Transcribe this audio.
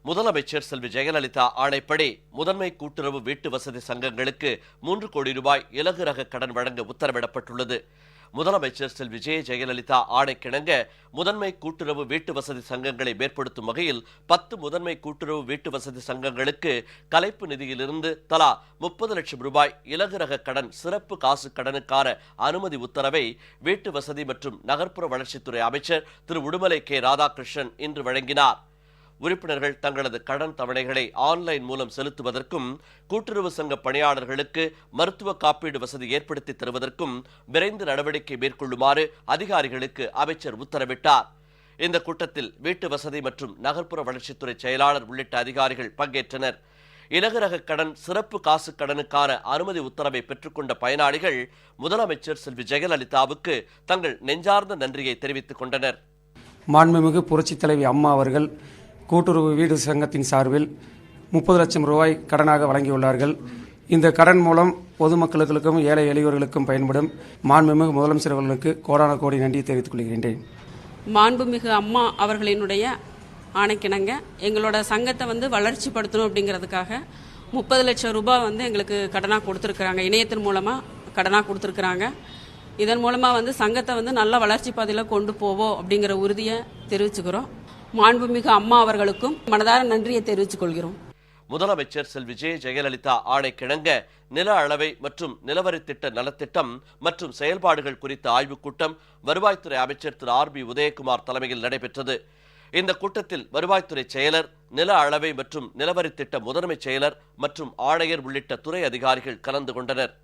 முதலமைச்சர் செல்வி ஜெயலலிதா ஆணைப்படி முதன்மை கூட்டுறவு வீட்டு வசதி சங்கங்களுக்கு 3 கோடி ரூபாய் இலகு ரக கடன் வழங்க உத்தரவிடப்பட்டுள்ளது. முதலமைச்சர் செல்வி ஜெயலலிதா ஆணைக்கிணங்க முதன்மை கூட்டுறவு வீட்டு வசதி சங்கங்களை மேற்படுத்தும் வகையில் 10 முதன்மை கூட்டுறவு வீட்டு வசதி சங்கங்களுக்கு கலைப்பு நிதியிலிருந்து தலா 30 லட்சம் ரூபாய் இலகு ரக கடன் சிறப்பு காசு கடனுக்கான அனுமதி உத்தரவை வீட்டு வசதி மற்றும் நகர்ப்புற வளர்ச்சித்துறை அமைச்சர் திரு உடுமலை கே ராதாகிருஷ்ணன் இன்று வழங்கினார். உறுப்பினர்கள் தங்களது கடன் தவணைகளை ஆன்லைன் மூலம் செலுத்துவதற்கும் கூட்டுறவு சங்க பணியாளர்களுக்கு மருத்துவ காப்பீடு வசதி ஏற்படுத்தி தருவதற்கும் விரைந்து நடவடிக்கை மேற்கொள்ளுமாறு அதிகாரிகளுக்கு அமைச்சர் உத்தரவிட்டார். இந்த கூட்டத்தில் வீட்டு வசதி மற்றும் நகர்ப்புற வளர்ச்சித்துறை செயலாளர் உள்ளிட்ட அதிகாரிகள் பங்கேற்றனர். இலகு ரக கடன் சிறப்பு காசு கடனுக்கான அனுமதி உத்தரவை பெற்றுக்கொண்ட பயனாளிகள் முதலமைச்சர் செல்வி ஜெயலலிதாவுக்கு தங்கள் நெஞ்சார்ந்த நன்றியை தெரிவித்துக் கொண்டனர். மாண்புமிகு புரட்சித் தலைவி அம்மா அவர்கள் கூட்டுறவு வீடு சங்கத்தின் சார்பில் 30 லட்சம் ரூபாய் கடனாக வழங்கியுள்ளார்கள். இந்த கடன் மூலம் பொதுமக்களுக்கும் ஏழை எளியோர்களுக்கும் பயன்படும். மாண்புமிகு முதலமைச்சர் அவர்களுக்கு கோடான கோடி நன்றி தெரிவித்துக் கொள்கின்றேன். மாண்புமிகு அம்மா அவர்களினுடைய ஆணைக்கிணங்க எங்களோட சங்கத்தை வளர்ச்சிப்படுத்தணும் அப்படிங்கிறதுக்காக 30 லட்சம் ரூபாய் எங்களுக்கு கடனாக கொடுத்துருக்குறாங்க. இணையத்தின் மூலமாக கடனாக கொடுத்துருக்குறாங்க. இதன் மூலமாக சங்கத்தை நல்ல வளர்ச்சி பாதையில் கொண்டு போவோம் அப்படிங்கிற உறுதியை தெரிவிச்சுக்கிறோம். மாண்புமிகு அம்மா அவர்களுக்கும் மனதார நன்றியை தெரிவித்துக் கொள்கிறோம். முதலமைச்சர் செல்வி ஜெயலலிதா ஆணைக்கிணங்க நில அளவை மற்றும் நிலவரி திட்ட நலத்திட்டம் மற்றும் செயல்பாடுகள் குறித்த ஆய்வுக் கூட்டம் வருவாய்த்துறை அமைச்சர் திரு RB உதயகுமார் தலைமையில் நடைபெற்றது. இந்த கூட்டத்தில் வருவாய்த்துறை செயலர், நில அளவை மற்றும் நிலவரி திட்ட முதன்மை செயலர் மற்றும் ஆணையர் உள்ளிட்ட துறை அதிகாரிகள் கலந்து கொண்டனர்.